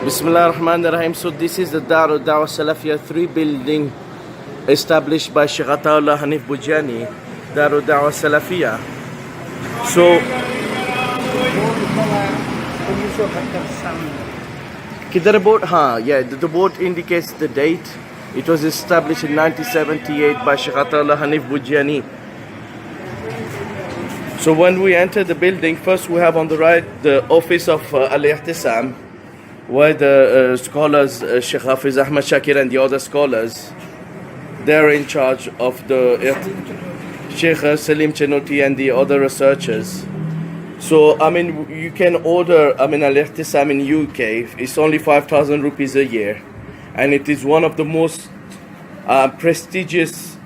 Bismillah ar-Rahman ar-Rahim. So this is the Daar Dawa Salafiyah 3 building established by Shaykh Atatullah Haneef Bhujiyani, Daar Dawa Salafiyah. So Kidhar board? The board indicates the date. It was established in 1978 by Shaykh Atatullah Haneef Bhujiyani. So when we enter the building, first we have on the right the office of Al-Ihtisam, where the scholars, Shaykh Hafiz Ahmad Shakir and the other scholars, they're in charge of the Shaykh Salim Chenuti and the other researchers. So, you can order, Al-Ihtisam in UK. It's only 5,000 rupees a year. And it is one of the most prestigious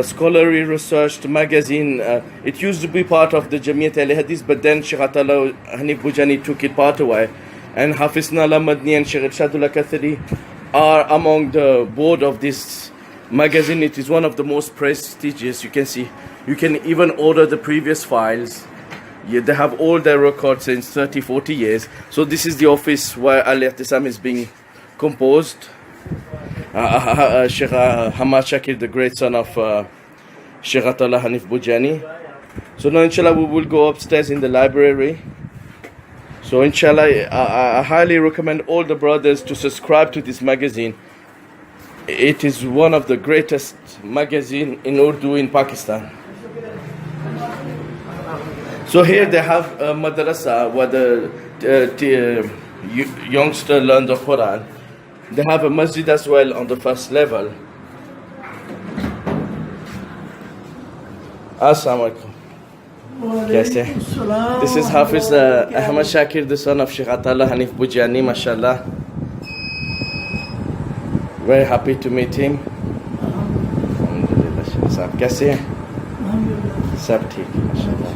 scholarly researched magazine. It used to be part of the Jamiat al-Hadith, but then Shaykh Atatullah Haneef Bhujiyani took it part away. And Hafiz Nala Madni and Shaykh Irshadullah Kathari are among the board of this magazine. It is one of the most prestigious. You can see, you can even order the previous files. They have all their records since 30-40 years. So this is the office where Al-Ihtisam is being composed. Shaykh Hamad Shakir, the great son of Shaykh Atatullah Haneef Bhujiyani. So now inshallah we will go upstairs in the library. So inshallah, I highly recommend all the brothers to subscribe to this magazine. It is one of the greatest magazine in Urdu in Pakistan. So here they have a madrasa where the youngster learn the Quran. They have a masjid as well on the first level. Assalamu alaikum. This is Hafiz Ahmad Shakir, the son of Shaykh Atatullah Haneef Bhujiyani, mashallah. Very happy to meet him. Alhamdulillah, Shaykh Sahab. कैसे हैं? सब ठीक है माशाल्लाह.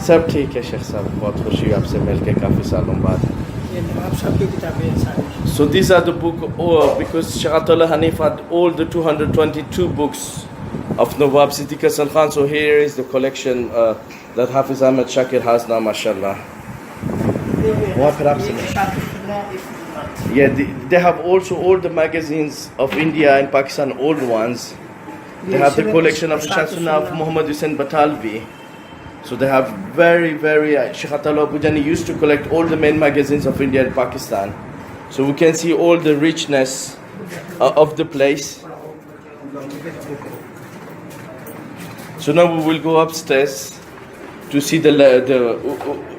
सब ठीक है शेख साहब. बहुत खुशी हुई आपसे मिलके काफी सालों बाद. So these are the book, because Shaykh Atatullah Haneef had all the 222 books of Nawab Siddiq Hasan Khan. So here is the collection that Hafiz Ahmad Shakir has now, mashallah. They have also all the magazines of India and Pakistan, old ones. They have the collection of Shamsunnah of Muhammad Hussain Batalvi. So they have very, Shaykh Atatullah Bhujiyani used to collect all the main magazines of India and Pakistan. So we can see all the richness of the place. So now we will go upstairs to see the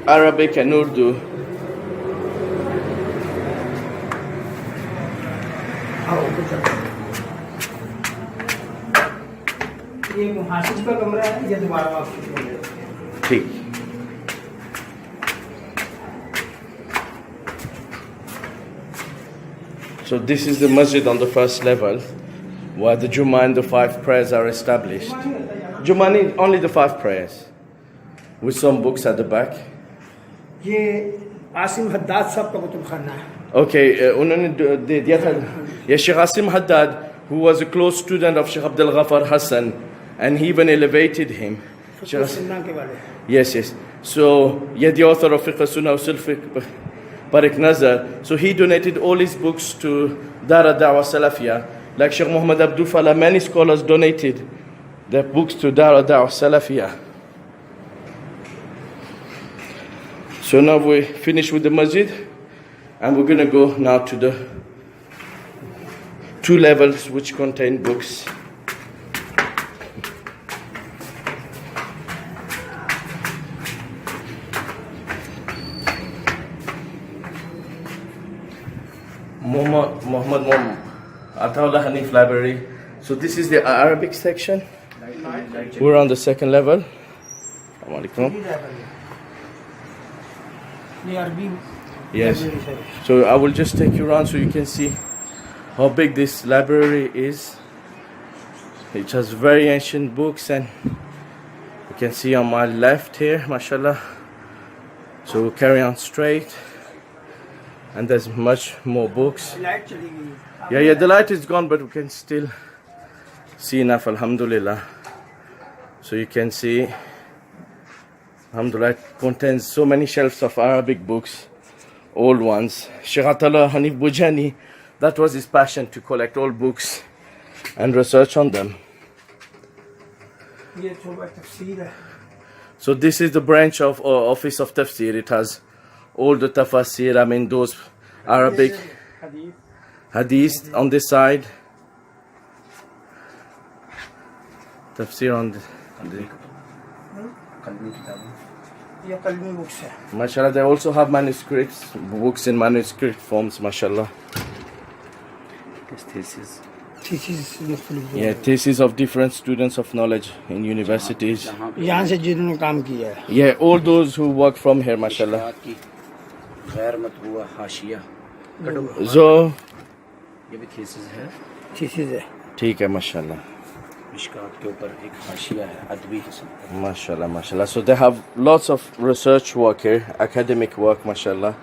Arabic and Urdu. So this is the masjid on the first level, where the Jummah and the 5 prayers are established. Jummah only the 5 prayers, with some books at the back. Okay, Shaykh Asim Haddad, who was a close student of Shaykh Abdul Ghaffar Hassan, and he even elevated him. Yes. So, the author of Fiqh Sunnah Usul Fiqh Barik Nazar. So he donated all his books to Daar Dawa Salafiyah. Like Shaykh Muhammad Abdul Falah, many scholars donated their books to Daar Dawa Salafiyah. So now we finish with the masjid, and we're going to go now to the 2 levels which contain books. Muhammad Atatullah Haneef Library. So this is the Arabic section. We're on the 2nd level. Yes. So I will just take you around so you can see how big this library is. It has very ancient books, and you can see on my left here, mashallah. So we'll carry on straight. And there's much more books. The light is gone, but we can still see enough, alhamdulillah. So you can see Alhamdulillah, it contains so many shelves of Arabic books. old ones. Shaykh Atatullah Haneef Bhujiyani, that was his passion, to collect old books and research on them. So this is the branch of office of tafsir. It has all the tafsir, I mean those Arabic hadith on this side, tafsir on the mashallah. They also have manuscripts, books in manuscript forms, mashallah. Thesis. Yeah, thesis of different students of knowledge in universities. Yeah, all those who work from here, mashallah. So, ठीक है माशाल्लाह. Mashallah, mashallah. So they have lots of research work here, academic work, mashallah.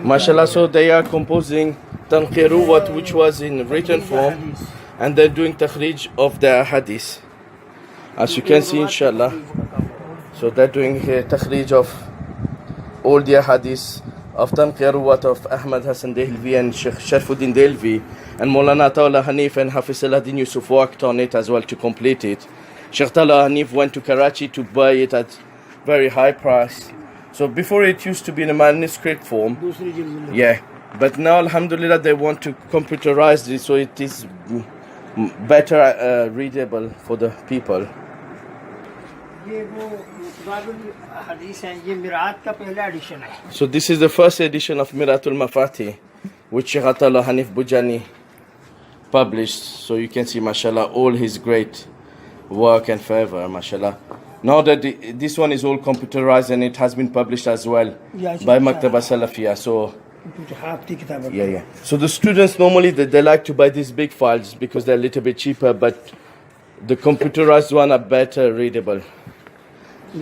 Mashallah, so they are composing Tanqir Ruwat, which was in written form, and they're doing takhrij of the hadith, as you can see, inshallah. So they're doing here takhrij of all the hadith of Tanqir Ruwat of Ahmad Hassan Dehlvi and Shaykh Sharfuddin Dehlvi, and Maulana Atatullah Haneef and Hafiz Salahuddin Yusuf worked on it as well to complete it. Shaykh Atatullah Haneef went to Karachi to buy it at very high price. So before it used to be in a manuscript form, yeah, but now alhamdulillah they want to computerize it so it is better readable for the people. So this is the first edition of Miratul Mafati, which Shaykh Atatullah Haneef Bhujiyani published. So you can see, mashallah, all his great work and favor, mashallah. Now that this one is all computerized and it has been published as well by Maktaba Salafiyah. So yeah. So the students normally they like to buy these big files because they're a little bit cheaper, but the computerized one are better readable. So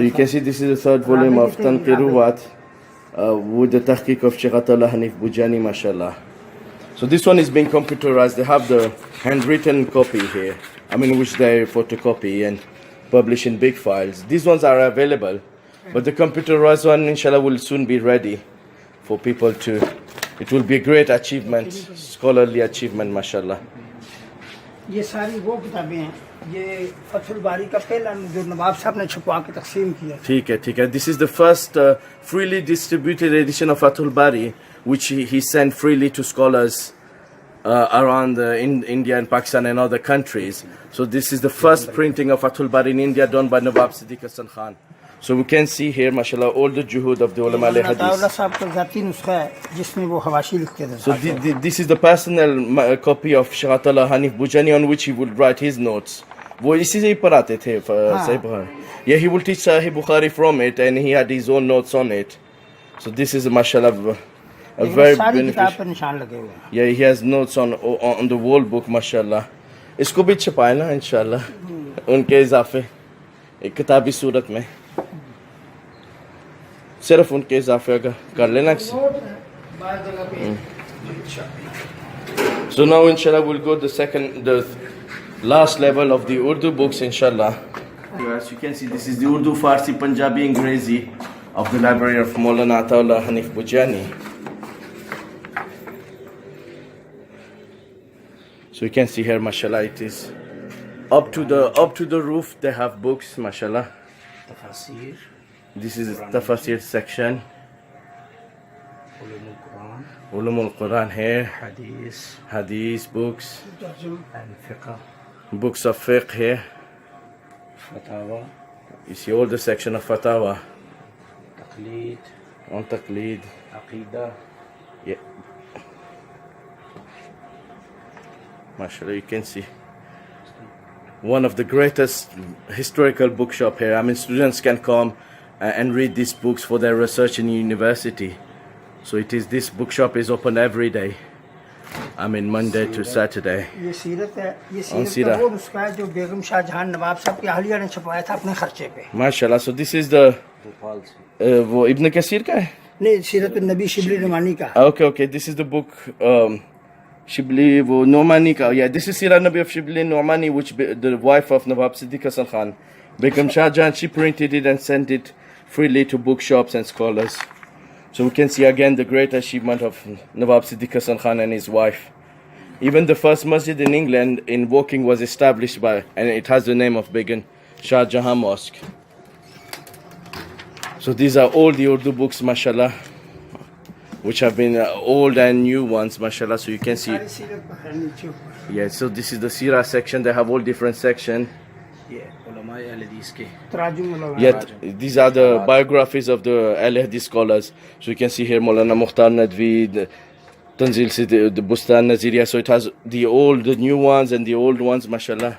you can see this is the third volume of Tanqir Ruwat with the tahqiq of Shaykh Atatullah Haneef Bhujiyani, mashallah. So this one is being computerized. They have the handwritten copy here, I mean, which they photocopy and publish in big files. These ones are available, but the computerized one, inshallah, will soon be ready for people to. It will be a great achievement, scholarly achievement, mashallah. ये सारी वो किताबें हैं ये फतहुल बारी का पहला जो नवाब साहब ने छपवा के तकसीम किया. ठीक है. This is the first freely distributed edition of Fathul Bari, which he sent freely to scholars around in India and Pakistan and other countries. So this is the first printing of Fathul Bari in India done by Nawab Siddiq Hasan Khan. So we can see here, mashallah, all the juhud of the ulama al-hadith. So this is the personal copy of Shaykh Atatullah Haneef Bhujiyani on which he would write his notes. वो इसी से ही पढ़ाते थे Sahih Bukhari. Yeah, he will teach Sahih Bukhari from it, and he had his own notes on it. So this is, mashallah, a very beneficial. Yeah, he has notes on the whole book, mashallah. इसको भी छपाए ना इंशाल्लाह उनके इजाफे एक किताबी सूरत में सिर्फ उनके इजाफे अगर कर लेना. So now inshallah we'll go the last level of the Urdu books, inshallah. As you can see, this is the Urdu, Farsi, Punjabi, Angrezi of the library of Maulana Atatullah Haneef Bhujiyani. So you can see here, mashallah, it is up to the roof. They have books, mashallah. Tafasir. This is the Tafasir section. Ulumul Quran here. Hadith books. And fiqh. Books of fiqh here. Fatawa. You see all the section of Fatawa. Taqleed. On Taqleed. Aqidah. Yeah. Mashallah, you can see one of the greatest historical bookshop here. I mean, students can come and read these books for their research in university. So this bookshop is open every day. I mean, Monday to Saturday. ये सीरत है ये सीरत का वो नुस्खा है जो बेगम शाहजहां नवाब साहब की अहलिया ने छपवाया था अपने खर्चे पे. Mashallah, so this is the वो इब्न कसीर का है? नहीं, सीरत नबी शिबली रमानी का. Okay, this is the book Shibli wo Nomani ka. Yeah, this is Sirah Nabi of Shibli Nomani, which the wife of Nawab Siddiq Hasan Khan. Begum Shah Jahan, she printed it and sent it freely to bookshops and scholars. So we can see again the great achievement of Nawab Siddiq Hasan Khan and his wife. Even the first masjid in England in Woking was established by, and it has the name of Begum Shah Jahan Mosque. So these are all the Urdu books, mashallah, which have been old and new ones, mashallah. So you can see. सारी सीरत पर है नीचे ऊपर Yeah, so this is the Sirah section. They have all different sections. ये उलमाए अहले हदीस के तराजुम में लगा Yet these are the biographies of the Ahl Hadith scholars. So you can see here Maulana Mukhtar Nadvi, the Tanzil Sid, the Bustan Naziriya. So it has the old, the new ones and the old ones, mashallah.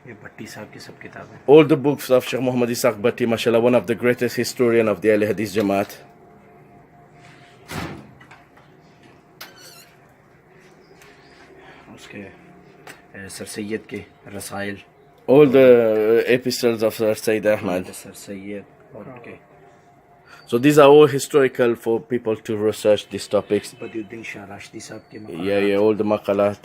ये भट्टी साहब की सब किताबें All the books of Shaykh Muhammad Ishaq Bhatti, mashallah, one of the greatest historian of the Ahl Hadith Jamaat. उसके sir Syed के रसाइल All the epistles of Sir Sayyid Ahmad. Sir Syed और उनके So these are all historical for people to research these topics. बदियुद्दीन Shah राशदी साहब के Yeah, all the maqalat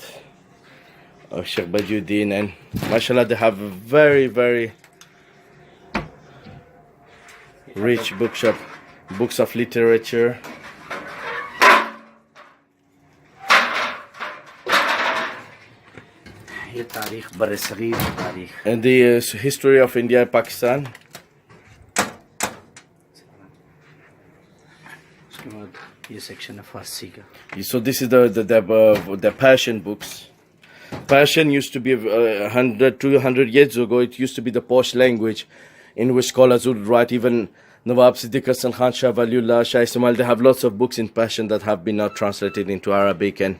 of Sheikh Badiuddin, and mashallah they have a very, very rich bookshop, books of literature. ये तारीख बरसगीर की तारीख And the history of India and Pakistan. उसके बाद ये section है फारसी का So this is the Persian books. Persian used to be 100, 200 years ago. It used to be the posh language in which scholars would write. Even Nawab Siddiq Hasan Khan, Shah Waliullah, Shah Ismail, they have lots of books in Persian that have been now translated into Arabic and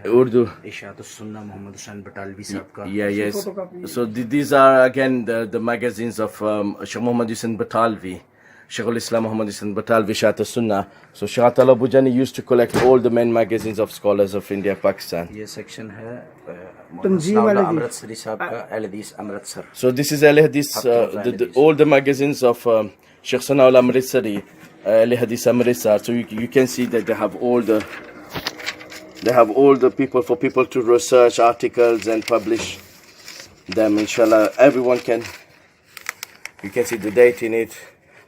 Urdu. इशात सुन्ना मोहम्मद हुसैन बटालवी साहब का Yeah, yes. So these are again the magazines of Shaykh Muhammad Hussain Batalvi, Shaykh al-Islam Muhammad Hussain Batalvi, Shat al-Sunnah. So Shaykh Atatullah Bhujiyani used to collect all the main magazines of scholars of India, Pakistan. ये section है तंजीम वाले भी। अमृतसरी साहब का अहले हदीस Amritsar So this is Ahl Hadith, all the magazines of Shaykh Sanaul Amritsari, Ahl Hadith Amritsar. So you can see that they have all the people for people to research articles and publish them. Inshallah, everyone can. You can see the date in it,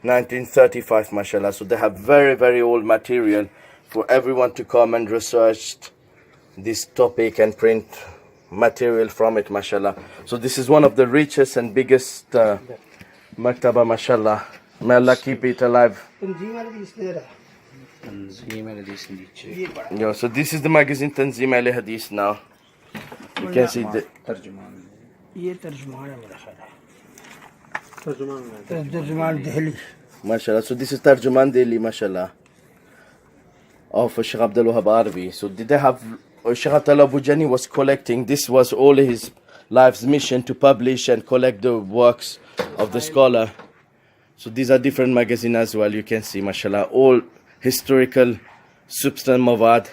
1935, mashallah. So they have very, very old material for everyone to come and research this topic and print material from it, mashallah. So this is one of the richest and biggest maktaba, mashallah. May Allah keep it alive. तंजीम वाले भी इसलिए रहा तंजीम अहले हदीस नीचे ये बड़ा Yeah, so this is the magazine Tanzim Ahl Hadith now. You can see the तर्जुमान ये तर्जुमान है मेरा ख्याल है तर्जुमान Delhi mashallah. So this is Tarjuman Delhi, mashallah, of Shaykh Abdul Wahab Arvi. So did they have Shaykh Atatullah Bhujiyani was collecting. This was all his life's mission, to publish and collect the works of the scholar. So these are different magazines as well. You can see, mashallah, all historical substance mawad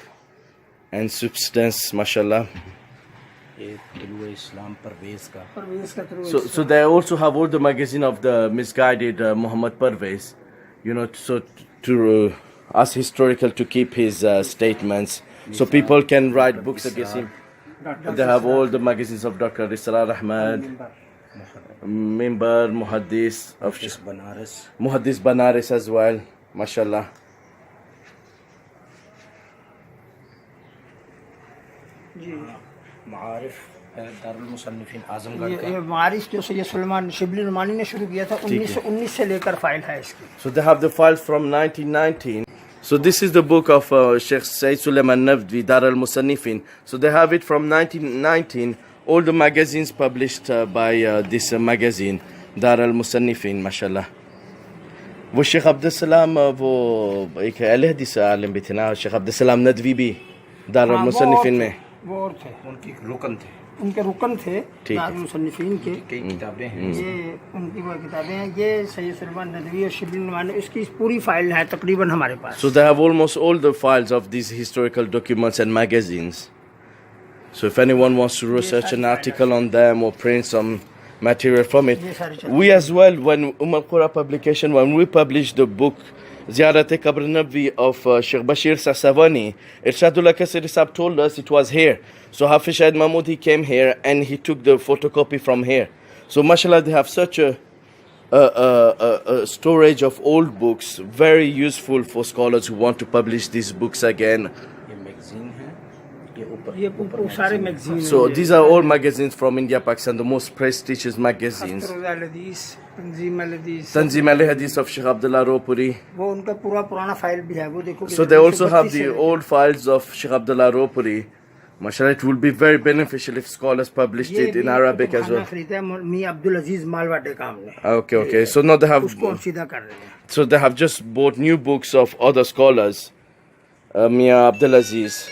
and substance, mashallah. ये तुलुए इस्लाम परवेज का परवेज का So they also have all the magazine of the misguided Muhammad Parvez, you know, so to us historical to keep his statements, so people can write books against him. They have all the magazines of Dr. Israr Ahmad, Mimbar, Muhaddis of Banaras Muhaddis Banaras as well, mashallah. मारिफ Darul मुसन्निफिन Azamgarh ये का मारिस जो सैयद सुलेमान शिबली नुमानी ने शुरू किया था 1919 से लेकर फाइल है इसकी So they have the files from 1919. So this is the book of Sheikh Sayyid Sulaiman Navdi, Daar al-Musannifin. So they have it from 1919. All the magazines published by this magazine, Daar al-Musannifin, mashallah. वो शेख अब्दुल वो एक अहले हदीस आलिम भी थे ना, शेख अब्दुल नदवी भी दार al-Musannifin में. वो और थे उनकी रुकन थे उनके रुकन थे ठीक। दारुल मुसन्निफीन के कई किताबें हैं ये उनकी वो किताबें हैं ये सैयद सुलेमान नदवी और शिबली नुमानी इसकी पूरी फाइल है तकरीबन हमारे पास So they have almost all the files of these historical documents and magazines. So if anyone wants to research an article on them or print some material from it, we as well, when Qura publication, when we published the book Ziyarat Qabr Nabwi of Shaykh Bashir Sasavani. Irshadullah Kasiri Sahab told us it was here. So Hafiz Shahid Mahmud, he came here and he took the photocopy from here. So mashallah, they have such a storage of old books, very useful for scholars who want to publish these books again. ये magazine है, ये ऊपर ये ऊपर सारे magazine So these are all magazines from India, Pakistan, the most prestigious magazines. Tanzim al-Hadith of Shaykh Abdullah Ropuri. वो उनका पूरा पुराना फाइल भी है, वो देखो. So they also have the old files of Shaykh Abdullah Ropuri. Mashallah, it will be very beneficial if scholars published it in Arabic as well. Okay. So now they have. So they have just bought new books of other scholars. Mia Abdulaziz,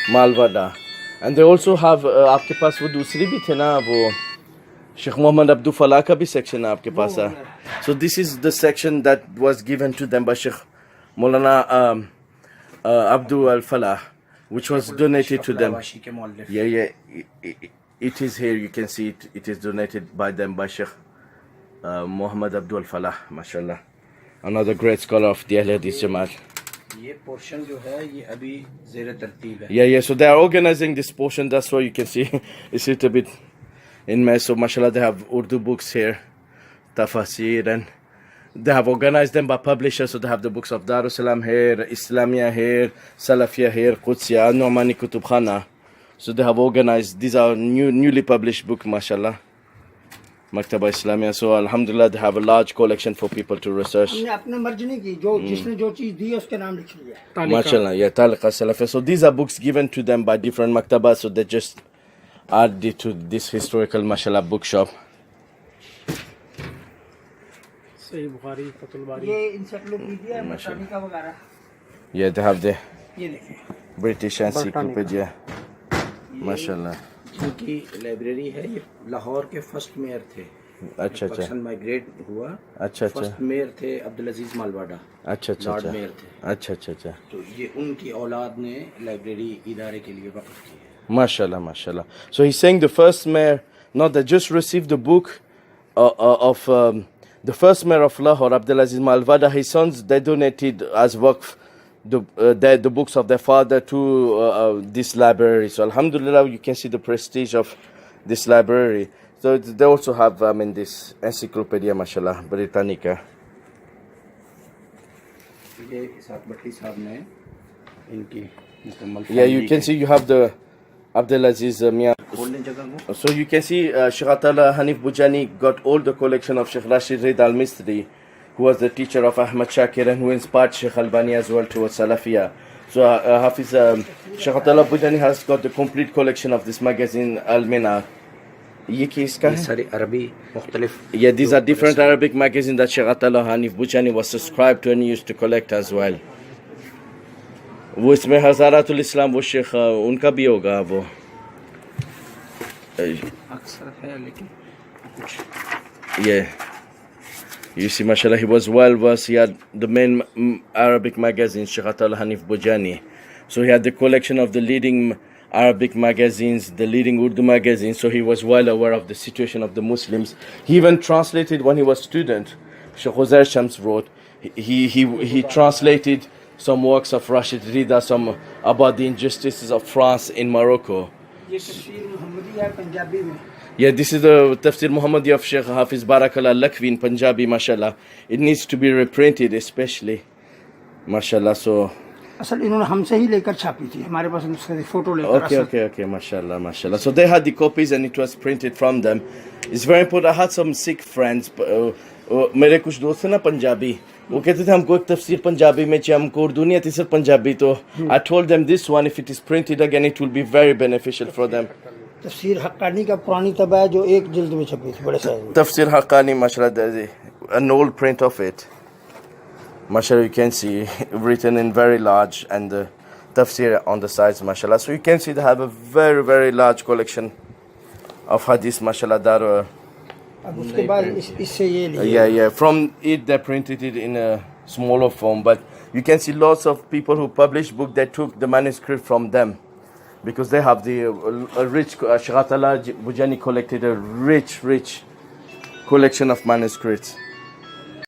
Malvada, and they also have. आपके पास वो दूसरी भी थे ना वो Sheikh Muhammad Abdul Falah का भी section है आपके पास है. So this is the section that was given to them by Sheikh Maulana Abdul Al Falah, which was donated to them. Yeah. It is here. You can see it. It is donated by them by Shaykh Muhammad Abdul Falah, mashallah. Another great scholar of the Ahl Hadith Jamaat. ये portion जो है ये अभी ज़ेर तरतीब है. Yeah. So they are organizing this portion. That's why you can see it's a little bit in mess. So mashallah, they have Urdu books here, tafsir, and they have organized them by publishers. So they have the books of Dar here, Islamiyah here, Salafiyah here, Qudsiyah, Nu'mani Kutub Khana. So they have organized. These are newly published books, mashallah. Maktaba Islamiyah. So alhamdulillah, they have a large collection for people to research. Mashallah, yeah, Taliqa Salafiyah. So these are books given to them by different maktabas. So they just add it to this historical, mashallah, bookshop. Yeah, they have the British encyclopedia. Mashallah. इनकी library है. ये लाहौर के first mayor थे. अच्छा. Pakistan migrate हुआ. अच्छा. First mayor थे अब्दुल अजीज मालवाडा. अच्छा. लॉर्ड मेयर थे. अच्छा. तो ये उनकी औलाद ने लाइब्रेरी इदारे के लिए वक़्फ़ की है. Mashallah. So he's saying the first mayor, not that just received the book of the first mayor of Lahore, Abdulaziz Malvada. His sons, they donated as waqf the books of their father to this library. So alhamdulillah, you can see the prestige of this library. So they also have this encyclopedia, mashallah, Britannica. Yeah, you can see you have the Abdulaziz Mia. So you can see Shaykh Atatullah Haneef Bhujiyani got all the collection of Shaykh Rashid Rid al-Misri, who was the teacher of Ahmad Shakir and who inspired Shaykh Albani as well towards Salafiyah. So Hafiz Shaykh Atatullah Bhujiyani has got the complete collection of this magazine Al-Mina. Yeah, these are different Arabic magazines that Shaykh Atatullah Haneef Bhujiyani was subscribed to and used to collect as well. वो इसमें हज़ारातुल इस्लाम वो शेख उनका भी होगा वो अक्सर है लेकिन yeah. You see, mashallah, he was well versed. He had the main Arabic magazines, Shaykh Atatullah Haneef Bhujiyani. So he had the collection of the leading Arabic magazines, the leading Urdu magazines. So he was well aware of the situation of the Muslims. He even translated when he was student. Shaykh Uzair Shams wrote. He translated some works of Rashid Rida, some about the injustices of France in Morocco. Yeah, this is the Tafsir Muhammadi of Shaykh Hafiz Barakallah Lakvi in Punjabi, mashallah. It needs to be reprinted especially, mashallah. So असल इन्होंने हमसे ही लेकर छापी थी, हमारे पास उसका photo लेकर. Okay, mashallah. So they had the copies and it was printed from them. It's very important. I had some Sikh friends, मेरे कुछ दोस्त हैं ना पंजाबी, वो कहते थे हमको एक तफसीर पंजाबी में चाहिए, हमको उर्दू नहीं आती सिर्फ पंजाबी. तो I told them this one, if it is printed again, it will be very beneficial for them. तफसीर हक्कानी का पुरानी तबा है जो एक जिल्द में छपी थी, बड़े साइज में. तफसीर Haqqani, mashallah, an old print of it. Mashallah, you can see written in very large and the tafsir on the sides, mashallah. So you can see they have a very, very large collection of hadith, mashallah. Daar. Yeah. From it, they printed it in a smaller form. But you can see lots of people who published books, they took the manuscript from them. Because they have a rich, Shaykh Atatullah Bhujiyani collected a rich collection of manuscripts.